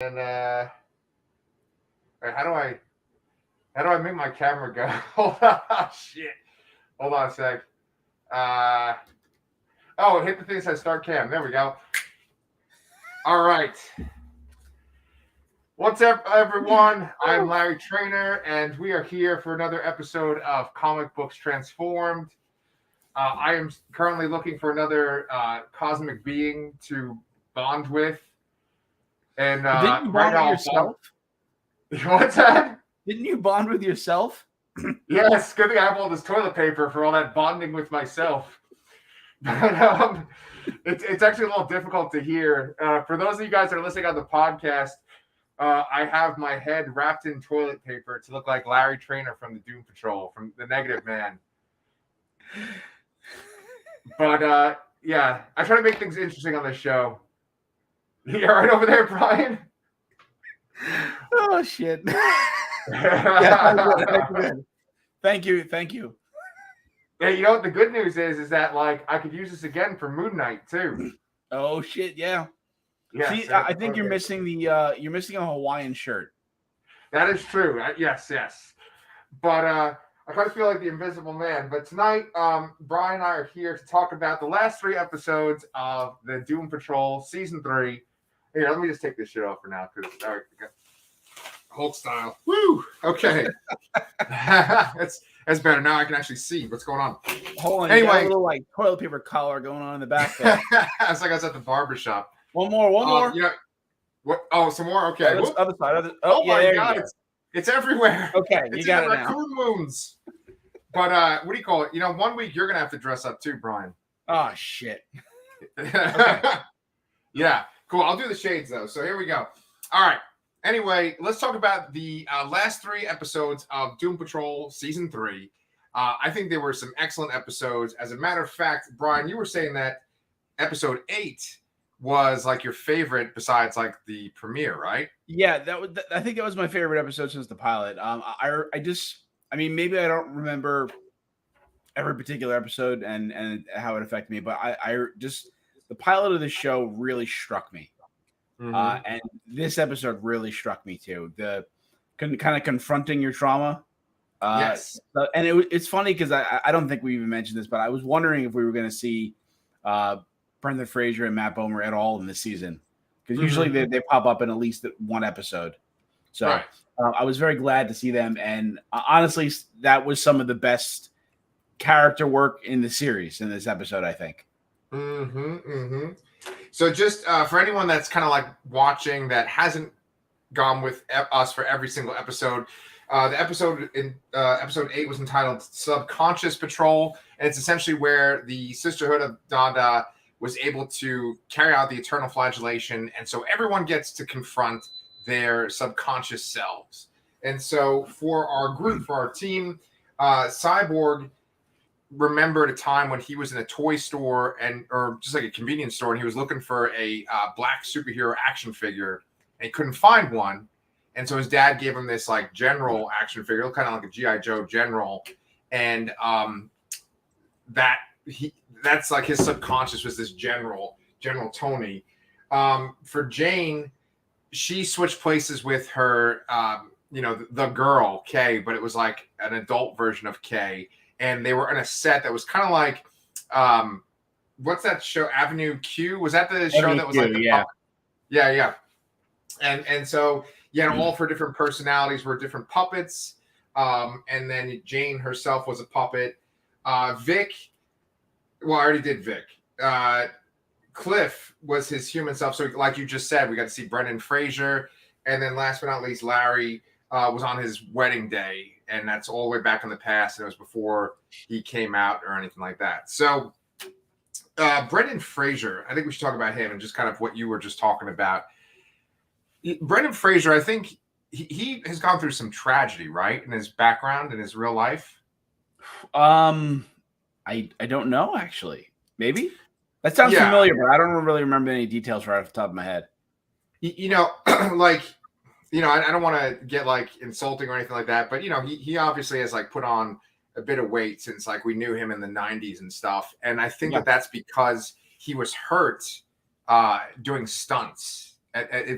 And how do I make my camera go? Hold on, shit. Hold on a sec. Hit the thing that says start cam. There we go. All right. What's up, everyone? I'm Larry Trainer, and we are here for another episode of Comic Books Transformed. I am currently looking for another cosmic being to bond with. And didn't you bond with yourself? What's that? Didn't you bond with yourself? Yes, good thing I have all this toilet paper for all that bonding with myself. But it's actually a little difficult to hear. For those of you guys that are listening on the podcast, I have my head wrapped in toilet paper to look like Larry Trainer from the Doom Patrol, from the Negative Man. But yeah, I try to make things interesting on this show. You all right over there, Brian? Oh shit! Yeah, thank you. Yeah, you know what the good news is that like I could use this again for Moon Knight too. Oh shit! Yeah. Yes, See, I think you're missing you're missing a Hawaiian shirt. That is true. Yes. But I kind of feel like the Invisible Man. But tonight, Brian and I are here to talk about the last 3 episodes of the Doom Patrol Season 3. Here, let me just take this shit off for now because Hulk style. Woo! Okay. That's better. Now I can actually see what's going on. Hold on. Anyway, a little like toilet paper collar going on in the back there. It's like I was at the barbershop. One more. Yeah. What? Oh, some more? Okay. Other side. Oh my God. It's everywhere. Okay, it's you got it now. Raccoon wounds. But what do you call it? 1 week you're going to have to dress up too, Brian. Oh, shit. Okay. Yeah. Cool. I'll do the shades, though. So here we go. All right. Anyway, let's talk about the last 3 episodes of Doom Patrol Season 3. I think there were some excellent episodes. As a matter of fact, Brian, you were saying that episode 8 was like your favorite besides like the premiere, right? Yeah, I think that was my favorite episode since the pilot. Maybe I don't remember every particular episode and how it affected me, but I just the pilot of the show really struck me. Mm-hmm. And this episode really struck me too. The kind of confronting your trauma. Yes. And it's funny because I don't think we even mentioned this, but I was wondering if we were going to see Brendan Fraser and Matt Bomer at all in this season, because usually they pop up in at least one episode. So right. I was very glad to see them, and honestly, that was some of the best character work in the series in this episode, I think. So just for anyone that's kind of like watching that hasn't gone with us for every single episode, the episode in episode 8 was entitled Subconscious Patrol, and it's essentially where the Sisterhood of Dada was able to carry out the eternal flagellation, and so everyone gets to confront their subconscious selves. And so for our group, for our team, Cyborg remembered a time when he was in a toy store or just like a convenience store, and he was looking for a black superhero action figure, and he couldn't find one. And so his dad gave him this like general action figure, kind of like a G.I. Joe general, and that's like his subconscious was this General Tony. For Jane, she switched places with her, the girl Kay, but it was like an adult version of Kay, and they were on a set that was kind of like, what's that show? Avenue Q? Was that the show that was like the yeah. And so all of her different personalities were different puppets, and then Jane herself was a puppet. Vic. Well, I already did Vic. Cliff was his human self. So like you just said, we got to see Brendan Fraser. And then last but not least, Larry was on his wedding day. And that's all the way back in the past. And it was before he came out or anything like that. So Brendan Fraser, I think we should talk about him and just kind of what you were just talking about. Brendan Fraser, I think he has gone through some tragedy, right? In his background, in his real life. I don't know, actually. Maybe? That sounds familiar, but I don't really remember any details right off the top of my head. I don't want to get like insulting or anything like that, but he obviously has like put on a bit of weight since like we knew him in the 90s and stuff. And I think that's because he was hurt doing stunts.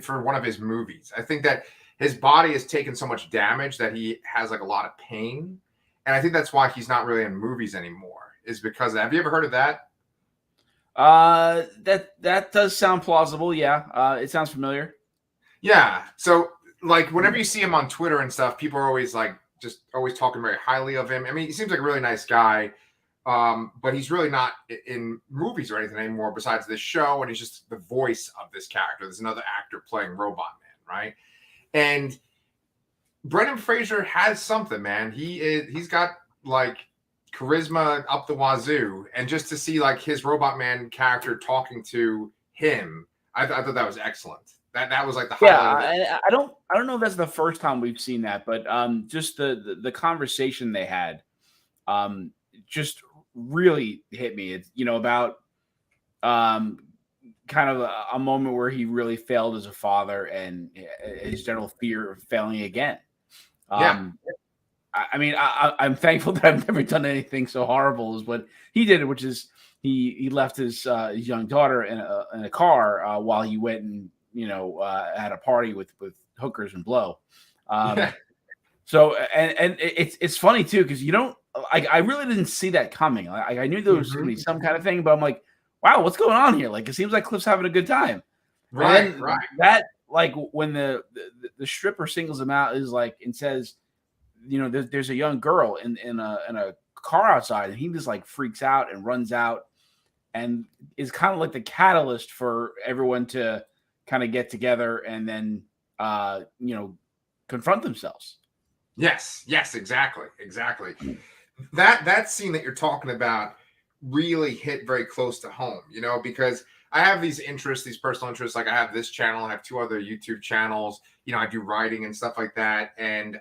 for one of his movies. I think that his body has taken so much damage that he has like a lot of pain, and I think that's why he's not really in movies anymore. Is because have you ever heard of that? That does sound plausible. Yeah, it sounds familiar. Yeah. So like whenever you see him on Twitter and stuff, people are always like just always talking very highly of him. I mean, he seems like a really nice guy. But he's really not in movies or anything anymore besides this show, and he's just the voice of this character. There's another actor playing Robot Man, right? And Brendan Fraser has something, man. He's got like charisma up the wazoo, and just to see like his Robot Man character talking to him, I thought that was excellent. That was like the highlight. Yeah, I don't know if that's the first time we've seen that, but just the conversation they had, just really hit me. It's about kind of a moment where he really failed as a father and his general fear of failing again. I mean, I'm thankful that I've never done anything so horrible as what he did, which is he left his young daughter in a car while he went and had a party with hookers and blow. So and it's funny too because I really didn't see that coming. I knew there was going to be some kind of thing, but I'm like, wow, what's going on here? Like, it seems like Cliff's having a good time. Right. That like when the stripper singles him out is like and says, there's a young girl in a car outside, and he just like freaks out and runs out, and is kind of like the catalyst for everyone to kind of get together and then confront themselves. Yes, exactly. That scene that you're talking about really hit very close to home, because I have these interests, these personal interests. Like I have this channel, I have 2 other YouTube channels. I do writing and stuff like that. And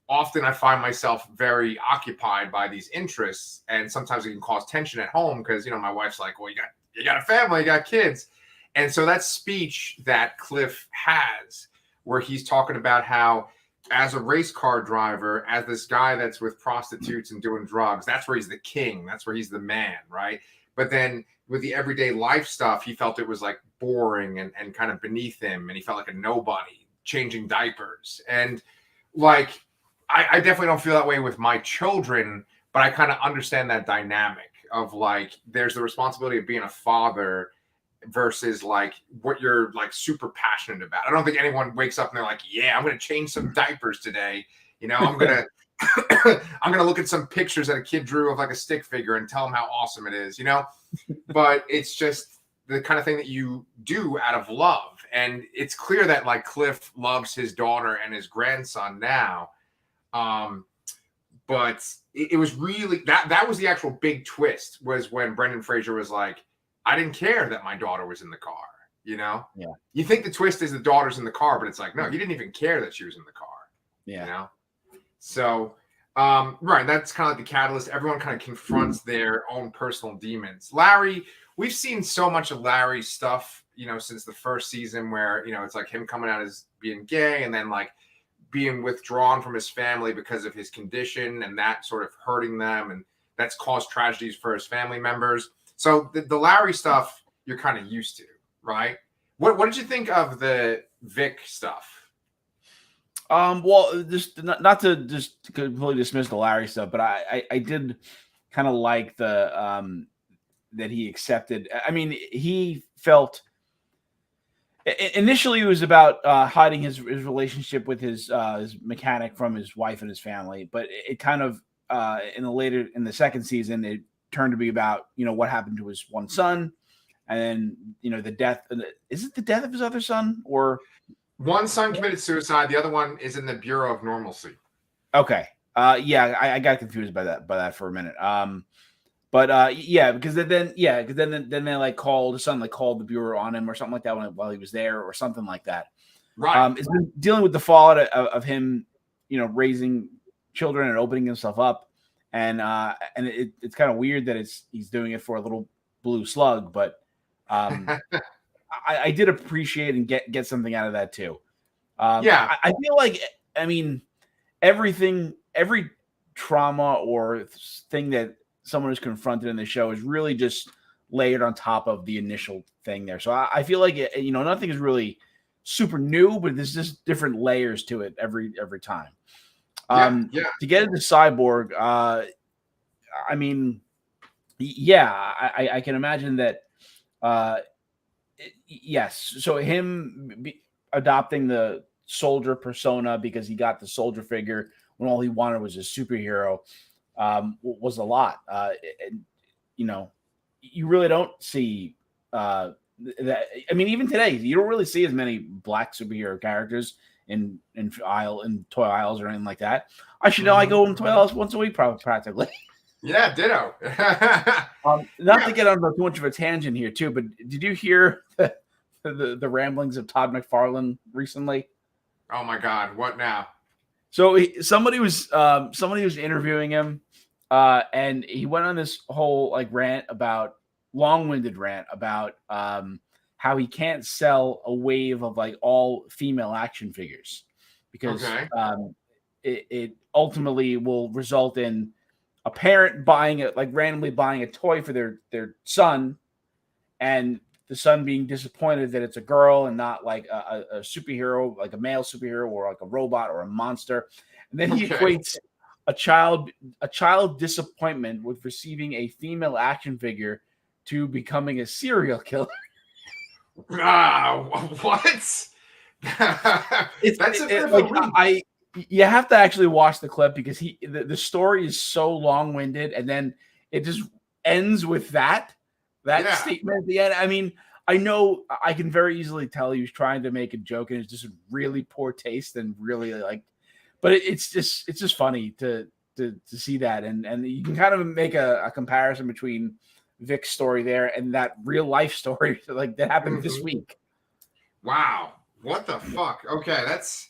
often I find myself very occupied by these interests. And sometimes it can cause tension at home because, my wife's like, well, you got a family, you got kids. And so that speech that Cliff has where he's talking about how as a race car driver, as this guy that's with prostitutes and doing drugs, that's where he's the king. That's where he's the man, right? But then with the everyday life stuff, he felt it was like boring and kind of beneath him. And he felt like a nobody changing diapers. And like, I definitely don't feel that way with my children, but I kind of understand that dynamic of like, there's the responsibility of being a father versus like what you're like super passionate about. I don't think anyone wakes up and they're like, yeah, I'm going to change some diapers today. I'm going to, I'm going to look at some pictures that a kid drew of like a stick figure and tell them how awesome it is, but it's just the kind of thing that you do out of love. And it's clear that like Cliff loves his daughter and his grandson now. But it was really, that was the actual big twist was when Brendan Fraser was like, I didn't care that my daughter was in the car, Yeah. You think the twist is the daughter's in the car, but it's like, no, he didn't even care that she was in the car. Yeah. So, right. That's kind of like the catalyst. Everyone kind of confronts their own personal demons. Larry, we've seen so much of Larry's stuff, since the first season where, it's like him coming out as being gay and then like being withdrawn from his family because of his condition and that sort of hurting them. And that's caused tragedies for his family members. So the Larry stuff you're kind of used to, right? What did you think of the Vic stuff? Well, just not to just completely dismiss the Larry stuff, but I did kind of like the that he accepted. I mean, he felt initially it was about hiding his relationship with his mechanic from his wife and his family, but it kind of in the second season it turned to be about what happened to his one son, and then the death. Is it the death of his other son, or one son committed suicide? The other one is in the Bureau of Normalcy. Okay, yeah, I got confused by that for a minute. Yeah, because then they like called his son, like called the Bureau on him or something like that while he was there or something like that. Right. It's been dealing with the fallout of him, raising children and opening himself up. And it's kind of weird that he's doing it for a little blue slug, but I did appreciate and get something out of that too. I feel like, I mean, every trauma or thing that someone is confronted in the show is really just layered on top of the initial thing there. So I feel like nothing is really super new, but there's just different layers to it every time. To get into Cyborg, I mean, I can imagine that. Yes, so him adopting the soldier persona because he got the soldier figure when all he wanted was a superhero was a lot. And, you really don't see that. I mean, even today, you don't really see as many black superhero characters in toy aisles or anything like that. I should know. I go in toy aisles once a week, practically. Yeah, ditto. Not to get on too much of a tangent here, too, but did you hear the ramblings of Todd McFarlane recently? Oh my God, what now? So somebody was interviewing him, and he went on this whole long-winded rant about how he can't sell a wave of all female action figures because it ultimately will result in a parent randomly buying a toy for their son, and the son being disappointed that it's a girl and not a superhero, like a male superhero or like a robot or a monster. And then he equates a child disappointment with receiving a female action figure to becoming a serial killer. What? You have to actually watch the clip because the story is so long-winded, and then it just ends with that statement at the end. I mean, I know I can very easily tell he was trying to make a joke, and it's just really poor taste and really but it's just funny to see that, and you can kind of make a comparison between Vic's story there and that real life story that happened this week. Wow, what the fuck? Okay, it's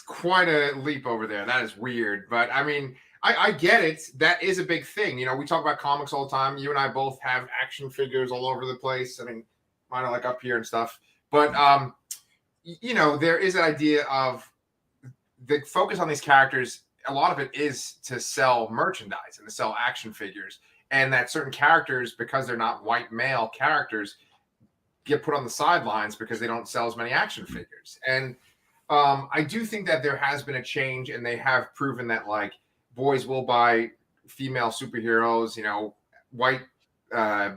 quite a leap over there. That is weird. But I mean, I get it. That is a big thing. We talk about comics all the time. You and I both have action figures all over the place. I mean, mine are up here and stuff. But, there is an idea of the focus on these characters. A lot of it is to sell merchandise and to sell action figures. And that certain characters, because they're not white male characters, get put on the sidelines because they don't sell as many action figures. And I do think that there has been a change, and they have proven that boys will buy female superheroes, white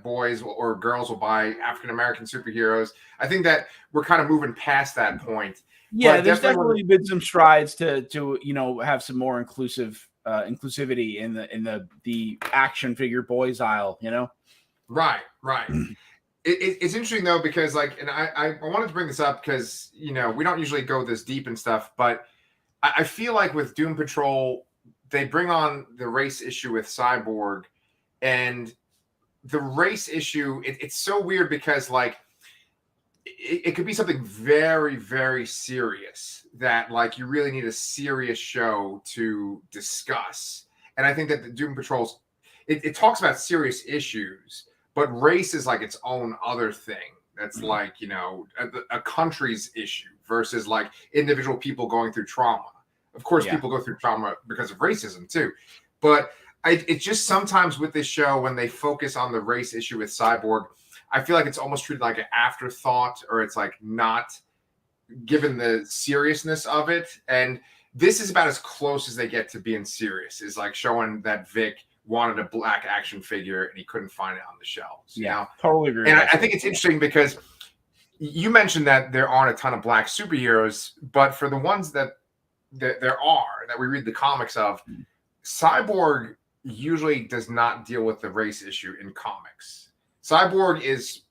boys or girls will buy African-American superheroes. I think that we're kind of moving past that point. Yeah, but there's definitely been some strides to have some more inclusivity in the action figure boys aisle, Right. It's interesting though, because and I wanted to bring this up because we don't usually go this deep and stuff, but I feel like with Doom Patrol, they bring on the race issue with Cyborg, and the race issue, it's so weird because it could be something very, very serious that you really need a serious show to discuss. And I think that the Doom Patrols, it talks about serious issues, but race is its own other thing. That's a country's issue versus individual people going through trauma. Of course, people go through trauma because of racism too. But it's just sometimes with this show, when they focus on the race issue with Cyborg, I feel like it's almost treated like an afterthought, or it's not given the seriousness of it. And this is about as close as they get to being serious, is showing that Vic wanted a black action figure and he couldn't find it on the shelves. Totally agree. And I think it's interesting because you mentioned that there aren't a ton of black superheroes, but for the ones that there are, that we read the comics of, Cyborg usually does not deal with the race issue in comics. Cyborg is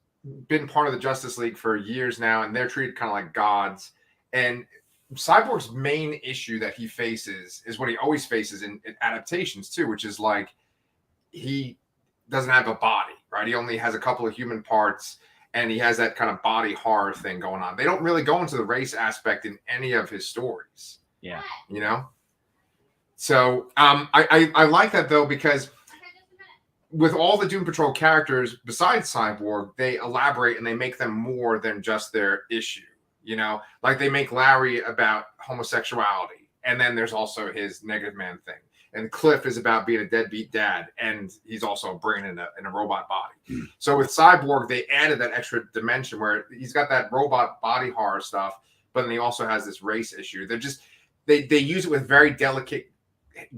been part of the Justice League for years now, and they're treated kind of like gods. And Cyborg's main issue that he faces is what he always faces in adaptations too, which is he doesn't have a body, right? He only has a couple of human parts, and he has that kind of body horror thing going on. They don't really go into the race aspect in any of his stories. Yeah. So I like that though, because with all the Doom Patrol characters besides Cyborg, they elaborate and they make them more than just their issue. They make Larry about homosexuality, and then there's also his Negative Man thing. and Cliff is about being a deadbeat dad, and he's also a brain in a robot body. So with Cyborg, they added that extra dimension where he's got that robot body horror stuff, but then he also has this race issue. They're just they use it with very delicate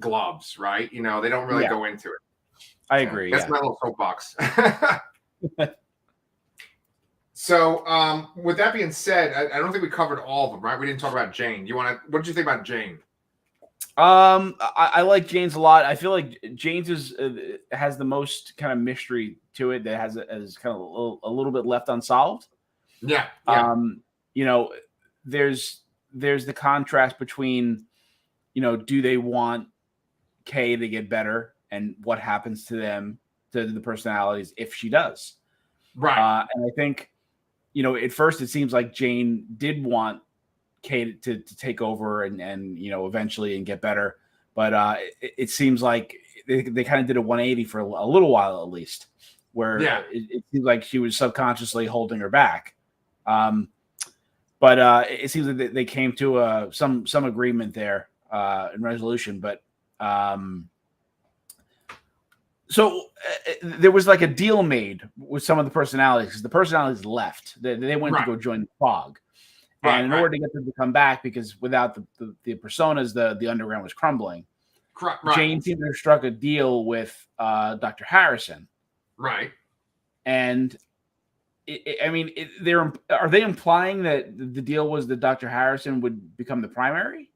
gloves, right? You know, they don't really go into it. I agree. That's my little soapbox. So, with that being said, I don't think we covered all of them, right? We didn't talk about Jane. What did you think about Jane? I like Jane's a lot. I feel like Jane's has the most kind of mystery to it that has kind of a little bit left unsolved. Yeah. You know, there's the contrast between, you know, do they want Kay to get better and what happens to them, to the personalities if she does. Right. And I think, you know, at first it seems like Jane did want Kay to take over and you know, eventually and get better. But it seems like they kind of did a 180 for a little while, at least, where it seems like she was subconsciously holding her back. But it seems like they came to some agreement there in resolution. But so there was like a deal made with some of the personalities, because the personalities left. They went to go join the fog. And in order to get them to come back, because without the personas, the underground was crumbling. Jane seemed to have struck a deal with Dr. Harrison. Right. And are they implying that the deal was that Dr. Harrison would become the primary?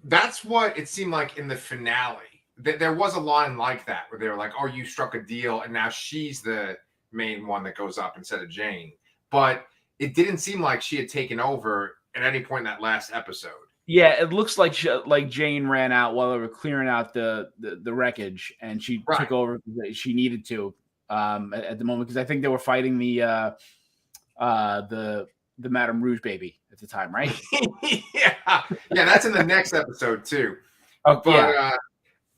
That's what it seemed like in the finale. There was a line like that where they were like, "Oh, you struck a deal, and now she's the main one that goes up instead of Jane." But it didn't seem like she had taken over at any point in that last episode. Yeah, it looks like Jane ran out while they were clearing out the wreckage, and she took over because she needed to at the moment, because I think they were fighting the Madame Rouge baby at the time, right? yeah, that's in the next episode too. Oh, but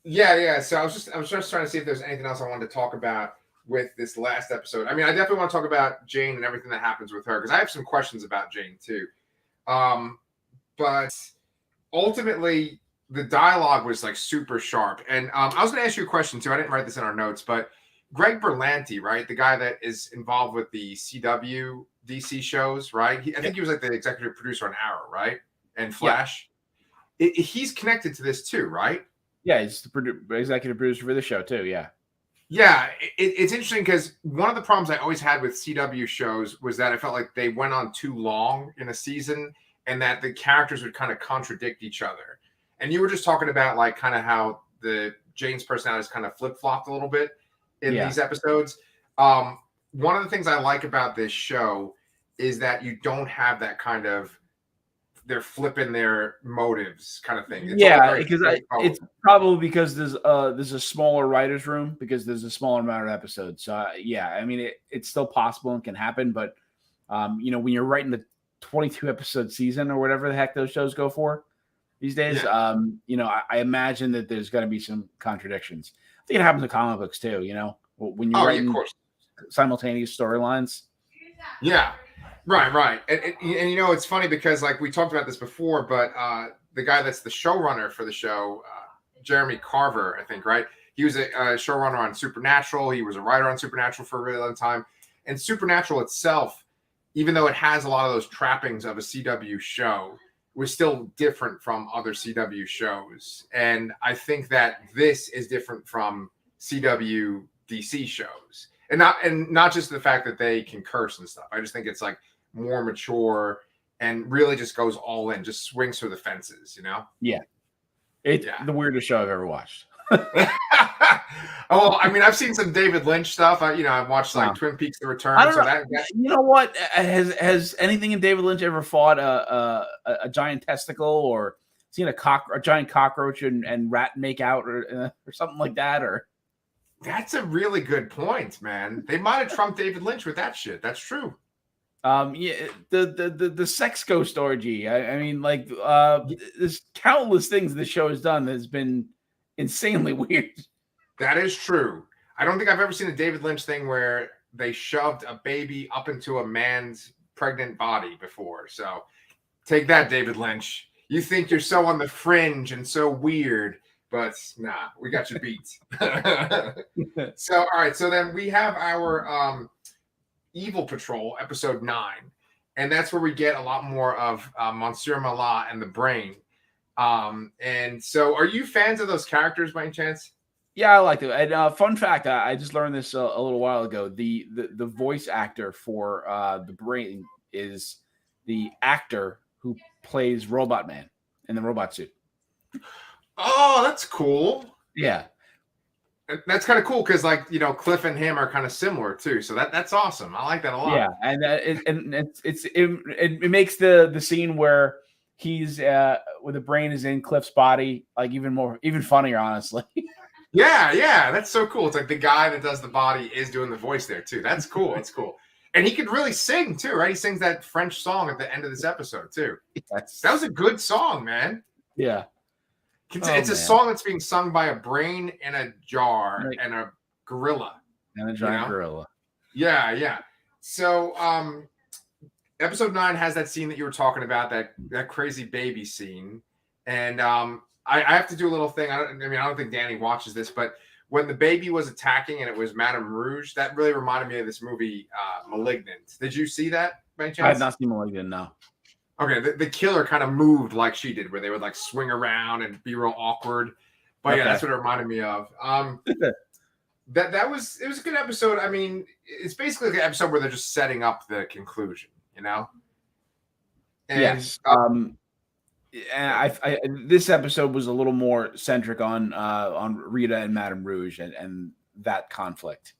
yeah. So I was just trying to see if there's anything else I wanted to talk about with this last episode. I mean, I definitely want to talk about Jane and everything that happens with her, because I have some questions about Jane too. But ultimately, the dialogue was like super sharp. And I was going to ask you a question too. I didn't write this in our notes, but Greg Berlanti, right, the guy that is involved with the CW DC shows, right? I think he was like the executive producer on Arrow, right, and Flash. He's connected to this too, right? Yeah, he's the executive producer for the show too. Yeah. Yeah, it's interesting because one of the problems I always had with CW shows was that I felt like they went on too long in a season, and that the characters would kind of contradict each other. And you were just talking about like kind of how the Jane's personality is kind of flip-flopped a little bit in these episodes. One of the things I like about this show is that you don't have that kind of they're flipping their motives kind of thing. It's because it's probably because there's a smaller writer's room, because there's a smaller amount of episodes. So I mean, it's still possible and can happen, but you know, when you're writing the 22 episode season or whatever the heck those shows go for these days, you know, I imagine that there's going to be some contradictions. I think it happens in comic books too. You know, when you're writing simultaneous storylines. Yeah. Right. And you know, it's funny because like we talked about this before, but the guy that's the showrunner for the show, Jeremy Carver, I think, right? He was a showrunner on Supernatural. He was a writer on Supernatural for a really long time. And Supernatural itself, even though it has a lot of those trappings of a CW show, was still different from other CW shows. And I think that this is different from CW DC shows. And not just the fact that they can curse and stuff. I just think it's like more mature and really just goes all in, just swings for the fences, you know? Yeah. It's the weirdest show I've ever watched. Oh, I mean, I've seen some David Lynch stuff. I've watched like Twin Peaks: The Return. You know what? Has anything in David Lynch ever fought a giant testicle, or seen a giant cockroach and rat make out or something like that? Or that's a really good point, man. They might have trumped David Lynch with that shit. That's true. The sex ghost orgy. I mean, like, there's countless things the show has done that has been insanely weird. That is true. I don't think I've ever seen a David Lynch thing where they shoved a baby up into a man's pregnant body before. So take that, David Lynch. You think you're so on the fringe and so weird, but nah, we got you beat. So, all right. So then we have our Evil Patrol, episode 9. And that's where we get a lot more of Monsieur Mallah and the Brain. And so are you fans of those characters by any chance? Yeah, I like it. And fun fact, I just learned this a little while ago. The voice actor for the Brain is the actor who plays Robot Man in the robot suit. Oh, that's cool. Yeah. That's kind of cool because, like, you know, Cliff and him are kind of similar too. So that's awesome. I like that a lot. Yeah, and it makes the scene where he's where the Brain is in Cliff's body like even funnier, honestly. Yeah, that's so cool. It's like the guy that does the body is doing the voice there too. That's cool. That's cool. And he could really sing too, right? He sings that French song at the end of this episode too. That was a good song, man. Yeah. It's a song that's being sung by a brain in a jar and a gorilla. And a giant gorilla. Yeah. So episode 9 has that scene that you were talking about, that crazy baby scene. And I have to do a little thing. I don't think Danny watches this, but when the baby was attacking and it was Madame Rouge, that really reminded me of this movie, Malignant. Did you see that by any chance? I have not seen Malignant, no. Okay, the killer kind of moved like she did, where they would like swing around and be real awkward. But yeah, that's what it reminded me of. It was a good episode. I mean, it's basically the episode where they're just setting up the conclusion, you know? And, yes. And this episode was a little more centric on Rita and Madame Rouge and that conflict.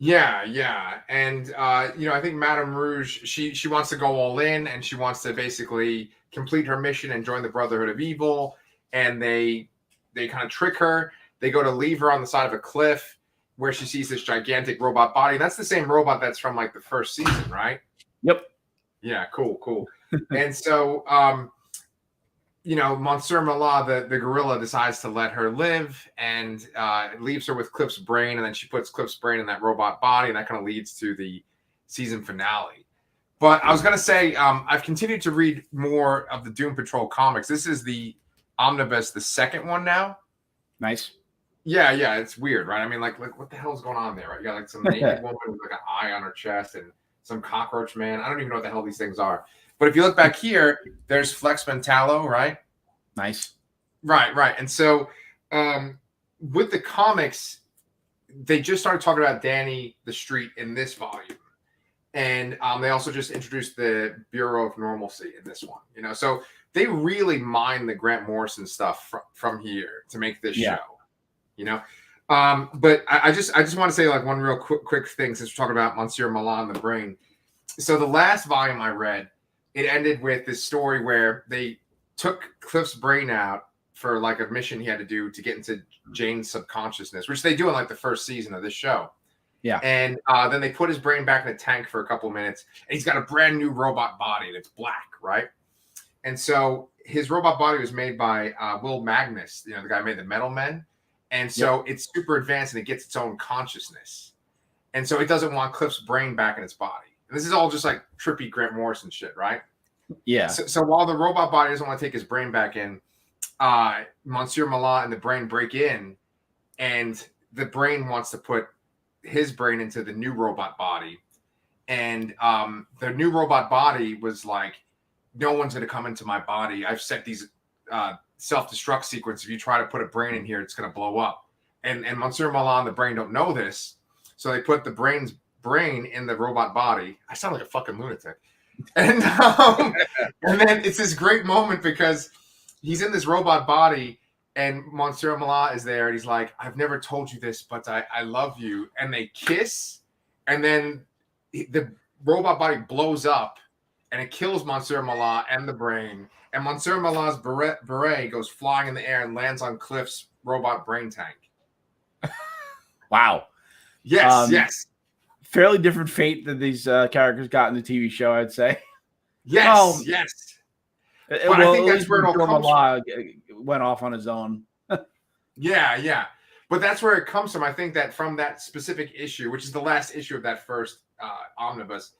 Yeah. And I think Madame Rouge, she wants to go all in, and she wants to basically complete her mission and join the Brotherhood of Evil. And they kind of trick her. They go to leave her on the side of a cliff where she sees this gigantic robot body. That's the same robot that's from like the first season, right? Yep. Yeah, cool. And so Monsieur Mallah, the gorilla, decides to let her live and leaves her with Cliff's brain, and then she puts Cliff's brain in that robot body, and that kind of leads to the season finale. But I was going to say, I've continued to read more of the Doom Patrol comics. This is the omnibus, the second one now. Nice. Yeah, it's weird, right? I mean, like what the hell is going on there, right? You got like some naked woman with like an eye on her chest and some cockroach man. I don't even know what the hell these things are. But if you look back here, there's Flex Mentallo, right? Nice. Right. And so with the comics, they just started talking about Danny the Street in this volume. And they also just introduced the Bureau of Normalcy in this one. So they really mine the Grant Morrison stuff from here to make this show. But I just want to say like one real quick thing, since we're talking about Monsieur Mallah and the Brain. So the last volume I read, it ended with this story where they took Cliff's brain out for like a mission he had to do to get into Jane's subconsciousness, which they do in like the first season of this show. Yeah. And then they put his brain back in a tank for a couple of minutes, and he's got a brand new robot body, and it's black, right? And so his robot body was made by Will Magnus, the guy who made the Metal Men. And so it's super advanced, and it gets its own consciousness. And so it doesn't want Cliff's brain back in its body. And this is all just like trippy Grant Morrison shit, right? Yeah. So while the robot body doesn't want to take his brain back in, Monsieur Mallah and the Brain break in, and the Brain wants to put his brain into the new robot body. And the new robot body was like, no one's going to come into my body. I've set these self-destruct sequence. If you try to put a brain in here, it's going to blow up. And Monsieur Mallah and the Brain don't know this. So they put the brain in the robot body. I sound like a fucking lunatic. And then it's this great moment because he's in this robot body, and Monsieur Mallah is there, and he's like, I've never told you this, but I love you. And they kiss, and then the robot body blows up, and it kills Monsieur Mallah and the Brain. And Monsieur Malah's beret goes flying in the air and lands on Cliff's robot brain tank. Wow. Yes. Fairly different fate that these characters got in the TV show, I'd say. Yes. But I think that's where it all comes from. Went off on his own. Yeah. But that's where it comes from. I think that from that specific issue, which is the last issue of that first omnibus,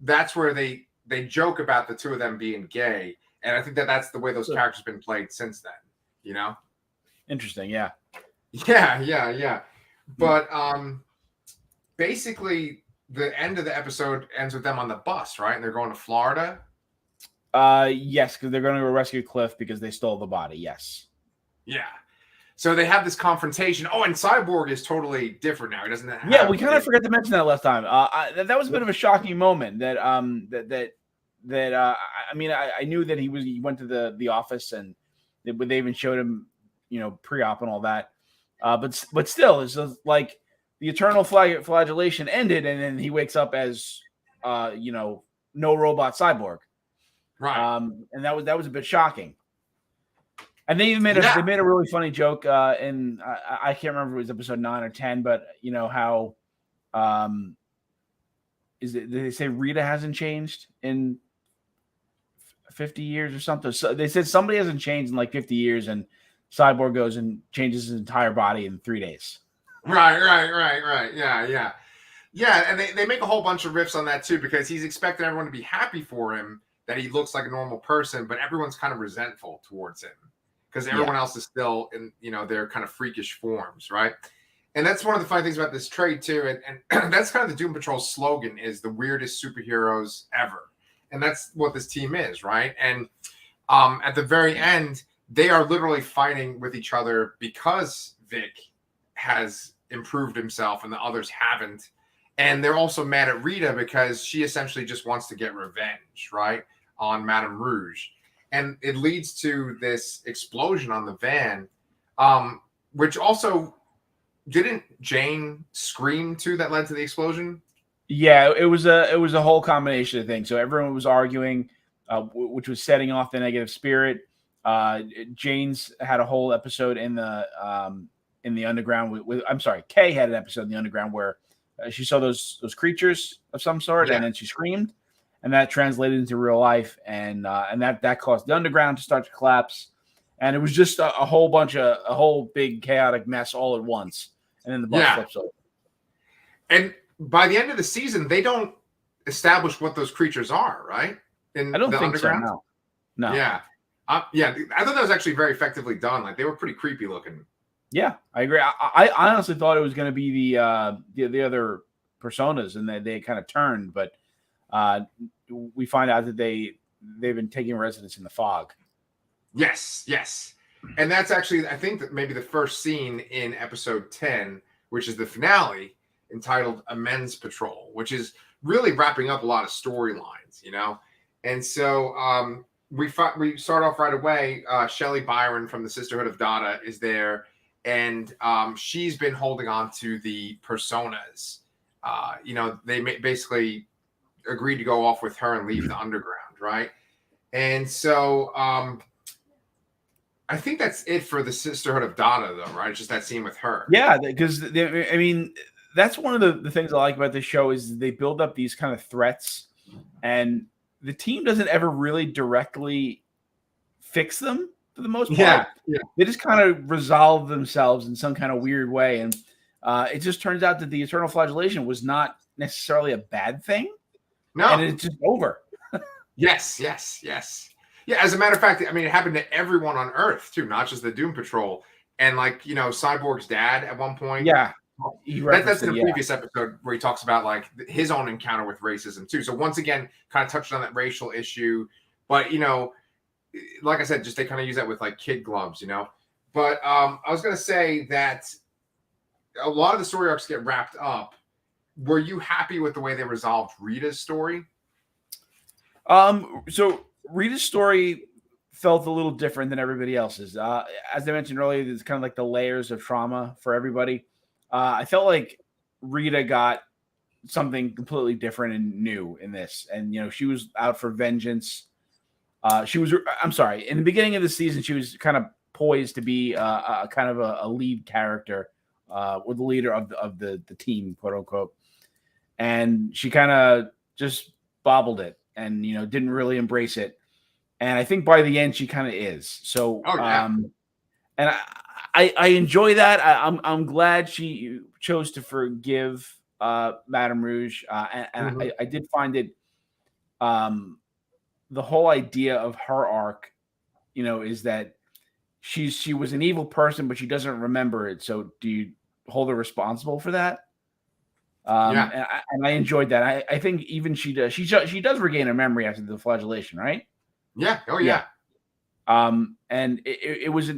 that's where they joke about the two of them being gay. And I think that's the way those characters have been played since then. you know? Interesting. Yeah. Yeah. But basically, the end of the episode ends with them on the bus, right? And they're going to Florida. Yes, because they're going to go rescue Cliff because they stole the body. Yes. Yeah. So they have this confrontation. Oh, and Cyborg is totally different now. He doesn't have. Yeah, we kind of forgot to mention that last time. That was a bit of a shocking moment. I mean, I knew that he went to the office and they even showed him, pre-op and all that. But still, it's just like the eternal flagellation ended, and then he wakes up as, no robot Cyborg. Right. And that was a bit shocking. And they even made a really funny joke, and I can't remember if it was episode 9 or 10, but how did they say Rita hasn't changed in 50 years or something? So they said somebody hasn't changed in like 50 years, and Cyborg goes and changes his entire body in 3 days. Right. Yeah, and they make a whole bunch of riffs on that too, because he's expecting everyone to be happy for him that he looks like a normal person, but everyone's kind of resentful towards him because everyone else is still in, their kind of freakish forms, right? And that's one of the funny things about this trade too, and that's kind of the Doom Patrol slogan is the weirdest superheroes ever, and that's what this team is, right? And at the very end, they are literally fighting with each other because Vic has improved himself and the others haven't. And they're also mad at Rita because she essentially just wants to get revenge, right, on Madame Rouge. And it leads to this explosion on the van, which also didn't Jane scream too that led to the explosion? Yeah, it was a whole combination of things. So everyone was arguing, which was setting off the negative spirit. Jane's had a whole episode in the underground Kay had an episode in the underground where she saw those creatures of some sort, and then she screamed, and that translated into real life, and that caused the underground to start to collapse, and it was just a whole big chaotic mess all at once, and then the bus flips over. And by the end of the season, they don't establish what those creatures are, right? I don't think underground? So. No. Yeah. I thought that was actually very effectively done. Like they were pretty creepy looking. Yeah, I agree. I honestly thought it was going to be the other personas, and they kind of turned, but we find out that they've been taking residence in the fog. Yes, and that's actually, I think, that maybe the first scene in episode 10, which is the finale, entitled "Amends Patrol," which is really wrapping up a lot of storylines, And so we start off right away. Shelley Byron from the Sisterhood of Dada is there. And she's been holding on to the personas. They basically agreed to go off with her and leave the underground, right? And so I think that's it for the Sisterhood of Dada, though, right? It's just that scene with her. Yeah, because that's one of the things I like about this show is they build up these kind of threats, and the team doesn't ever really directly fix them. For the most part, they just kind of resolve themselves in some kind of weird way. And it just turns out that the eternal flagellation was not necessarily a bad thing. No. And it's just over. Yes. Yeah, as a matter of fact, it happened to everyone on Earth, too, not just the Doom Patrol. And, Cyborg's dad at one point. Yeah. That's in a previous episode where he talks about, his own encounter with racism, too. So, once again, kind of touched on that racial issue. But, like I said, just they kind of use that with kid gloves, But I was going to say that a lot of the story arcs get wrapped up. Were you happy with the way they resolved Rita's story? So Rita's story felt a little different than everybody else's. As I mentioned earlier, there's kind of like the layers of trauma for everybody. I felt like Rita got something completely different and new in this. And, she was out for vengeance. In the beginning of the season, she was kind of poised to be a kind of a lead character or the leader of the team, quote unquote. And she kind of just bobbled it and, didn't really embrace it. And I think by the end, she kind of is. So, and I enjoy that. I'm glad she chose to forgive Madame Rouge. And I did find it, the whole idea of her arc, is that she was an evil person, but she doesn't remember it. So do you hold her responsible for that? Yeah. And I enjoyed that. I think even she does regain her memory after the flagellation, right? Yeah. Oh yeah. And it was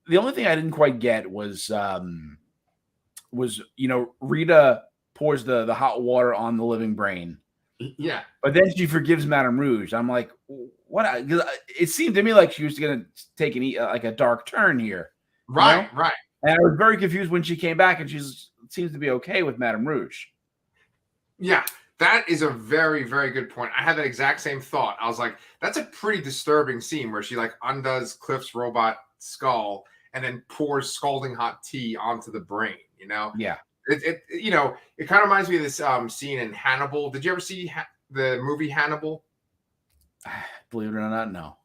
the only thing I didn't quite get was Rita pours the hot water on the living brain. Yeah. But then she forgives Madame Rouge. I'm like, what? It seemed to me like she was going to take like a dark turn here. Right. You know? Right. And I was very confused when she came back, and she seems to be okay with Madame Rouge. Yeah. That is a very, very good point. I had that exact same thought. I was like, that's a pretty disturbing scene where she like undoes Cliff's robot skull and then pours scalding hot tea onto the brain, you know? Yeah. It kind of reminds me of this scene in Hannibal. Did you ever see the movie Hannibal? Believe it or not, no.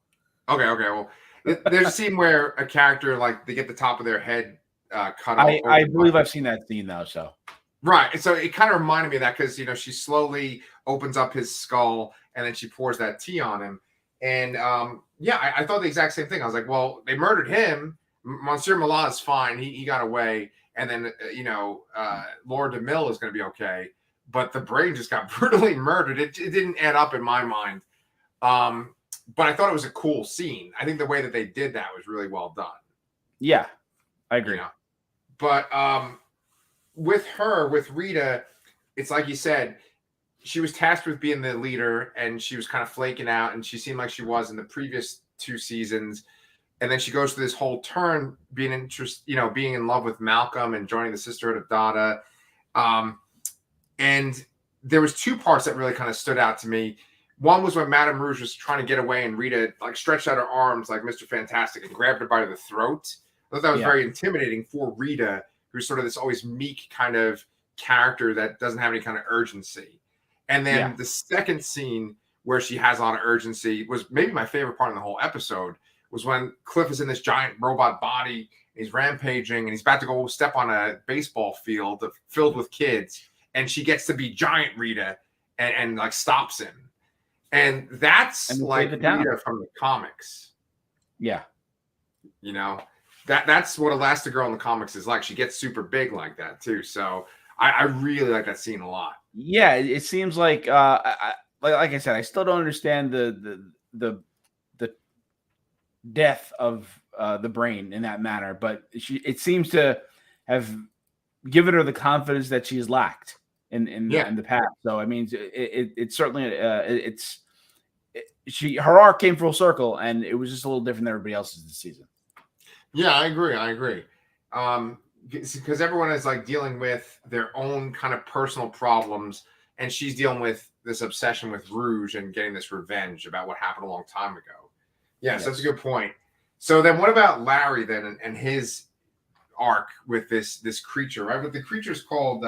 Okay. Well, there's a scene where a character, like, they get the top of their head cut off. I believe I've seen that scene though, so. Right. So it kind of reminded me of that because, she slowly opens up his skull and then she pours that tea on him. And I thought the exact same thing. I was like, well, they murdered him. Monsieur Malat is fine. He got away. And then, Laura DeMille is going to be okay. But the brain just got brutally murdered. It didn't add up in my mind. But I thought it was a cool scene. I think the way that they did that was really well done. Yeah, I agree. But with Rita, it's like you said, she was tasked with being the leader and she was kind of flaking out, and she seemed like she was in the previous 2 seasons. And then she goes through this whole turn, being in love with Malcolm and joining the Sisterhood of Dada. And there was 2 parts that really kind of stood out to me. One was when Madame Rouge was trying to get away and Rita like stretched out her arms like Mr. Fantastic and grabbed her by the throat. I thought that was very intimidating for Rita, who's sort of this always meek kind of character that doesn't have any kind of urgency. And then the second scene where she has a lot of urgency was maybe my favorite part in the whole episode, was when Cliff is in this giant robot body, and he's rampaging, and he's about to go step on a baseball field filled with kids, and she gets to be giant Rita and like stops him. And that's like Rita from the comics. Yeah. That's what Elastigirl in the comics is like. She gets super big like that too. So I really like that scene a lot. Yeah, it seems like like I said, I still don't understand the death of the brain in that manner, but it seems to have given her the confidence that she's lacked in the past. So I mean, it certainly her arc came full circle, and it was just a little different than everybody else's this season. Yeah, I agree. Because everyone is like dealing with their own kind of personal problems, and she's dealing with this obsession with Rouge and getting this revenge about what happened a long time ago. Yes, that's a good point. So then what about Larry then and his arc with this creature, right? But the creature's called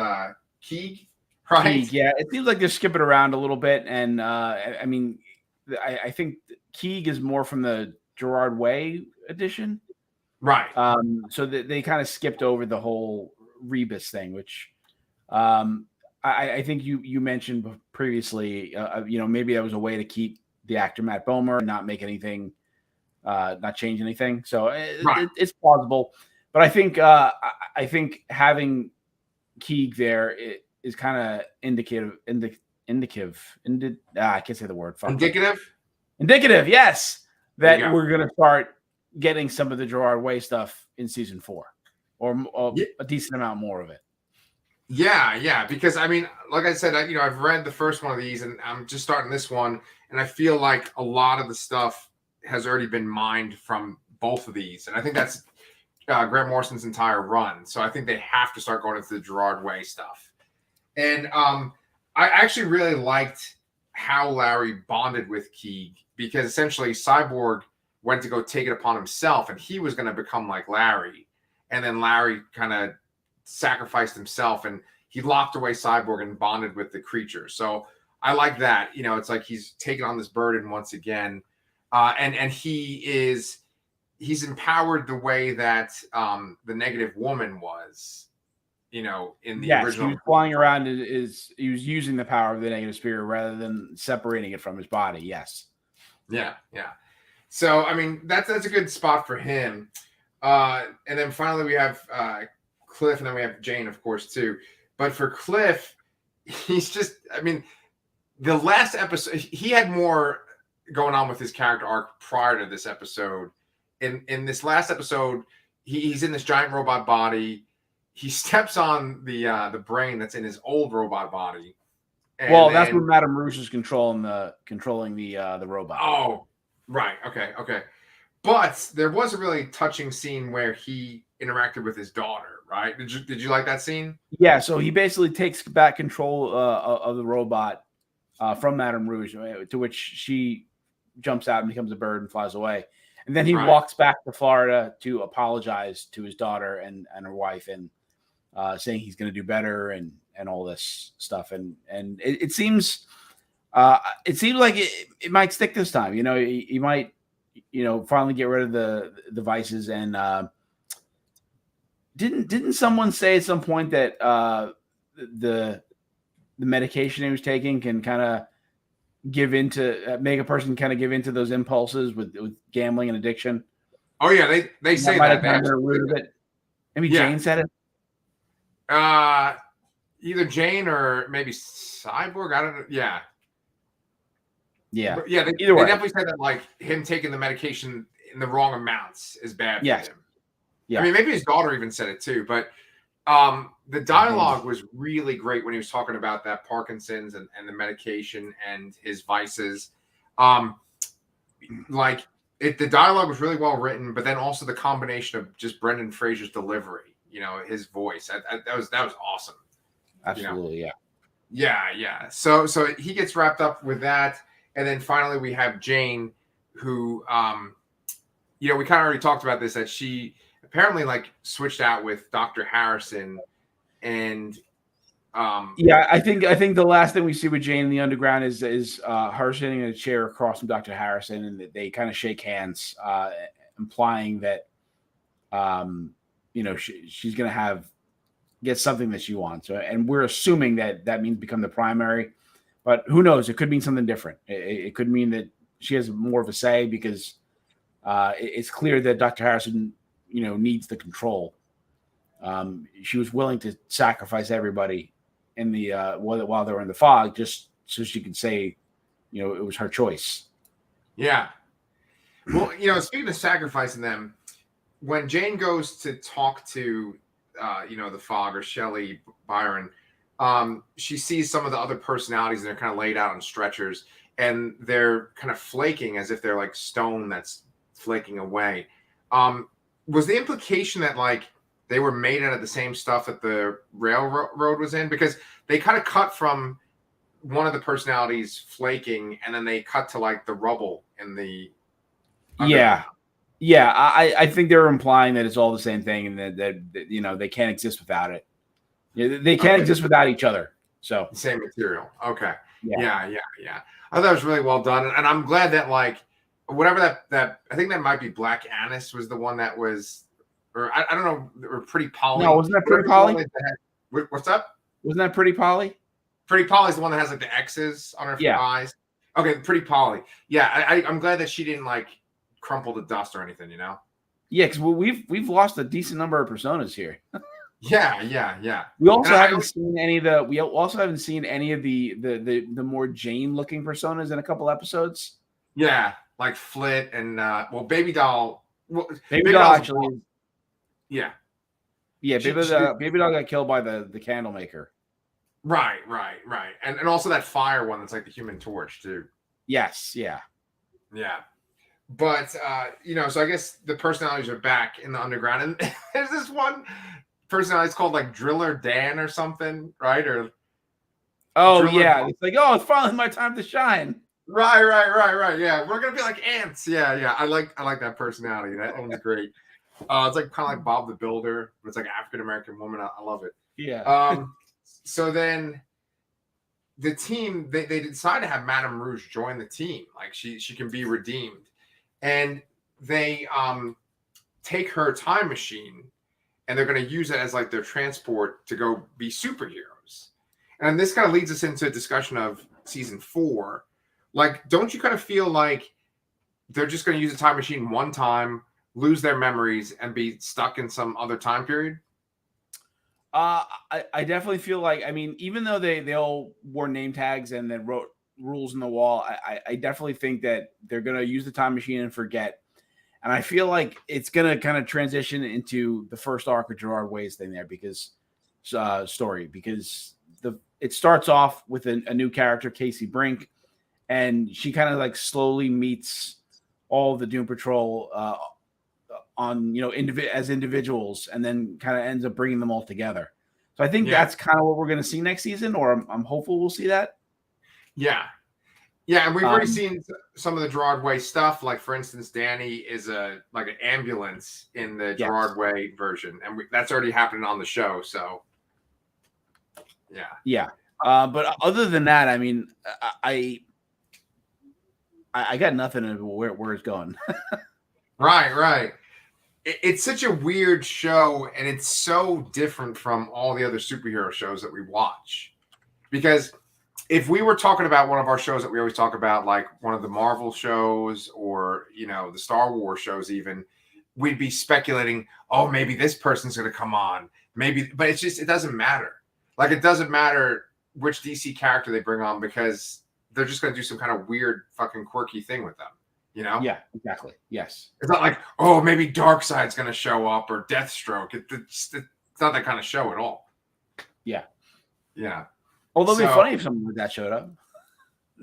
Keeg, right? Keeg, yeah. It seems like they're skipping around a little bit. And I mean, I think Keeg is more from the Gerard Way edition. Right. So they kind of skipped over the whole Rebus thing, which I think you mentioned previously, maybe that was a way to keep the actor Matt Bomer and not make anything, not change anything. So it's plausible. But I think having Keeg there is kind of indicative. I can't say the word. Indicative. Yes, that we're going to start getting some of the Gerard Way stuff in season 4, or a decent amount more of it. Yeah. Because I mean, like I said, I've read the first one of these, and I'm just starting this one, and I feel like a lot of the stuff has already been mined from both of these, and I think that's Grant Morrison's entire run. So I think they have to start going into the Gerard Way stuff. And I actually really liked how Larry bonded with Keeg, because essentially Cyborg went to go take it upon himself, and he was going to become like Larry. And then Larry kind of sacrificed himself, and he locked away Cyborg and bonded with the creature. So I like that. It's like he's taken on this burden once again. And he's empowered the way that the Negative Woman was, in the original. He was flying around he was using the power of the negative spirit rather than separating it from his body. Yes. Yeah. So, I mean, that's a good spot for him. And then finally we have Cliff, and then we have Jane, of course, too. But for Cliff, he's just, I mean, the last episode, he had more going on with his character arc prior to this episode. In this last episode, he's in this giant robot body. He steps on the brain that's in his old robot body. And well, that's when Madame Rouge is controlling the robot. Oh, right. Okay. But there was a really touching scene where he interacted with his daughter, right? Did you like that scene? Yeah. So he basically takes back control of the robot from Madame Rouge, to which she jumps out and becomes a bird and flies away. And then he walks back to Florida to apologize to his daughter and her wife, and saying he's going to do better and all this stuff. And it seems like it might stick this time. He might, finally get rid of the vices. And didn't someone say at some point that the medication he was taking can kind of make a person kind of give into those impulses with gambling and addiction? Oh yeah, they say that. Maybe Jane said it. Either Jane or maybe Cyborg. I don't know. Yeah. But yeah. They definitely said that, like, him taking the medication in the wrong amounts is bad for him. Yeah. I mean, maybe his daughter even said it too. But the dialogue was really great when he was talking about that Parkinson's and the medication and his vices. The dialogue was really well written, but then also the combination of just Brendan Fraser's delivery, his voice. That was awesome. Absolutely, yeah. So he gets wrapped up with that, and then finally we have Jane, who, we kind of already talked about this, that she apparently switched out with Dr. Harrison, and I think the last thing we see with Jane in the underground is her sitting in a chair across from Dr. Harrison, and they kind of shake hands, implying that she's going to get something that she wants, and we're assuming that means become the primary, but who knows? It could mean something different. It could mean that she has more of a say, because it's clear that Dr. Harrison needs the control. She was willing to sacrifice everybody in the while they were in the fog, just so she could say, it was her choice. Yeah. Well, speaking of sacrificing them, when Jane goes to talk to the fog, or Shelley Byron, she sees some of the other personalities, and they're kind of laid out on stretchers, and they're kind of flaking as if they're like stone that's flaking away. Was the implication that they were made out of the same stuff that the railroad was in? Because they kind of cut from one of the personalities flaking, and then they cut to the rubble in the underground. Yeah, I think they're implying that it's all the same thing, and that they can't exist without it. They can't exist without each other. So same material. Okay. Yeah. I thought it was really well done, and I'm glad that whatever that I think that might be Black Annis was the one that was, or I don't know, or Pretty Polly. No, wasn't that Pretty Polly? What's up? Wasn't that Pretty Polly? Pretty Polly's the one that has the X's on her eyes. Okay, Pretty Polly. Yeah, I'm glad that she didn't crumple to dust or anything, Yeah, because we've lost a decent number of personas here. Yeah. We also haven't seen any of the. We also haven't seen any of the more Jane looking personas in a couple episodes. Yeah, like Flit and Baby Doll. Well, Baby Doll actually. Yeah. Baby Doll got killed by the candle maker. Right. And also that fire one that's like the Human Torch too. Yes. Yeah. But so I guess the personalities are back in the underground, and there's this one personality. It's called Driller Dan or something, right? Or Driller it's it's finally my time to shine. Right. Yeah, we're gonna be like ants. Yeah. I like that personality. That one's great. It's kind of like Bob the Builder, but it's like African American woman. I love it. Yeah. So then the team they decide to have Madame Rouge join the team. She can be redeemed. And they take her time machine, and they're going to use it as their transport to go be superheroes. And this kind of leads us into a discussion of season 4. Don't you kind of feel like they're just going to use the time machine one time, lose their memories and be stuck in some other time period? I definitely feel like, I mean, even though they all wore name tags and then wrote rules in the wall, I definitely think that they're going to use the time machine and forget. And I feel like it's going to kind of transition into the first arc of Gerard Way's thing there because it starts off with a new character, Casey Brink, and she kind of like slowly meets all the Doom Patrol on, as individuals, and then kind of ends up bringing them all together. So I think that's kind of what we're going to see next season, or I'm hopeful we'll see that. Yeah. Yeah, and we've already seen some of the Gerard Way stuff. Like, for instance, Danny is an ambulance in the Gerard Way version, and that's already happening on the show. So, yeah. But other than that, I mean, I got nothing of where it's going. Right. It's such a weird show, and it's so different from all the other superhero shows that we watch. Because if we were talking about one of our shows that we always talk about, like one of the Marvel shows or, the Star Wars shows even, we'd be speculating, oh, maybe this person's going to come on. Maybe, but it doesn't matter. Like, it doesn't matter which DC character they bring on because they're just going to do some kind of weird fucking quirky thing with them. Yeah, exactly. Yes. It's not like, oh, maybe Darkseid's going to show up or Deathstroke. It's not that kind of show at all. Yeah. Yeah. Although it'd be funny if something like that showed up.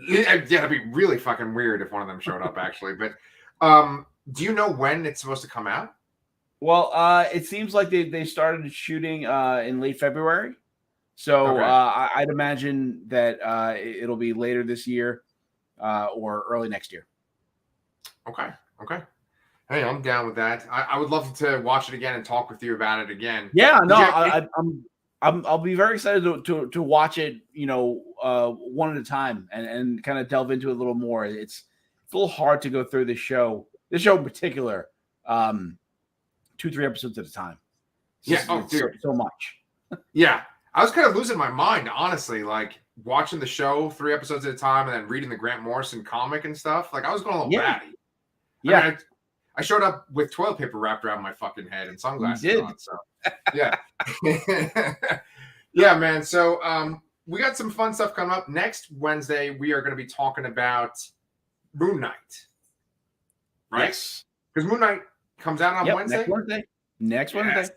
Yeah, it'd be really fucking weird if one of them showed up, actually. But do you know when it's supposed to come out? Well, it seems like they started shooting in late February. So I'd imagine that it'll be later this year or early next year. Okay. Hey, I'm down with that. I would love to watch it again and talk with you about it again. Yeah, no, I'll be very excited to watch it, one at a time and kind of delve into it a little more. It's a little hard to go through this show in particular, 2-3 episodes at a time. It's so much. Yeah. I was kind of losing my mind, honestly, like watching the show 3 episodes at a time and then reading the Grant Morrison comic and stuff. Like, I was going a little batty. Yeah. I mean, I showed up with toilet paper wrapped around my fucking head and sunglasses on. So, yeah. Yeah, man. So, we got some fun stuff coming up. Next Wednesday, we are going to be talking about Moon Knight. Right? Yes. Because Moon Knight comes out on Wednesday? Next Wednesday. Yes.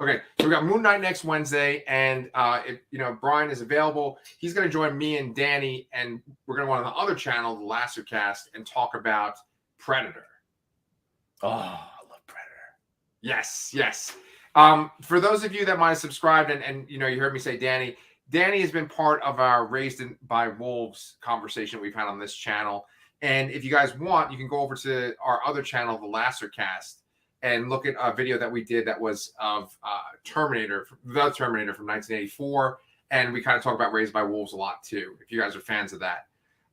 Okay, so we got Moon Knight next Wednesday, and if Brian is available, he's going to join me and Danny, and we're going to go on the other channel, the Lacercast, and talk about Predator. Oh, I love Predator. Yes. For those of you that might have subscribed, and you heard me say Danny has been part of our Raised by Wolves conversation we've had on this channel. And if you guys want, you can go over to our other channel, the Lacercast, and look at a video that we did that was of the Terminator from 1984. And we kind of talk about Raised by Wolves a lot too, if you guys are fans of that.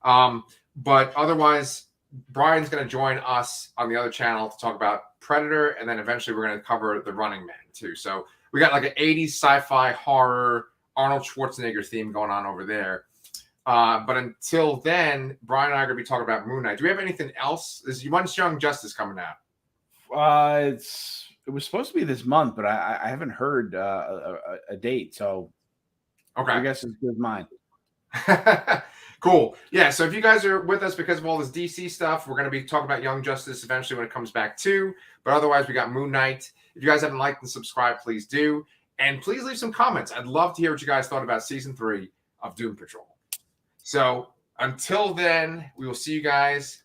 But otherwise, Brian's going to join us on the other channel to talk about Predator. And then eventually we're going to cover The Running Man too. So we got like an 80s sci-fi horror Arnold Schwarzenegger theme going on over there. But until then, Brian and I are going to be talking about Moon Knight. Do we have anything else? There's Young Justice coming out. It was supposed to be this month, but I haven't heard a date. So okay, I guess it's good mine. Cool. Yeah. So if you guys are with us because of all this DC stuff, we're going to be talking about Young Justice eventually when it comes back too. But otherwise, we got Moon Knight. If you guys haven't liked and subscribed, please do. And please leave some comments. I'd love to hear what you guys thought about season 3 of Doom Patrol. So until then, we will see you guys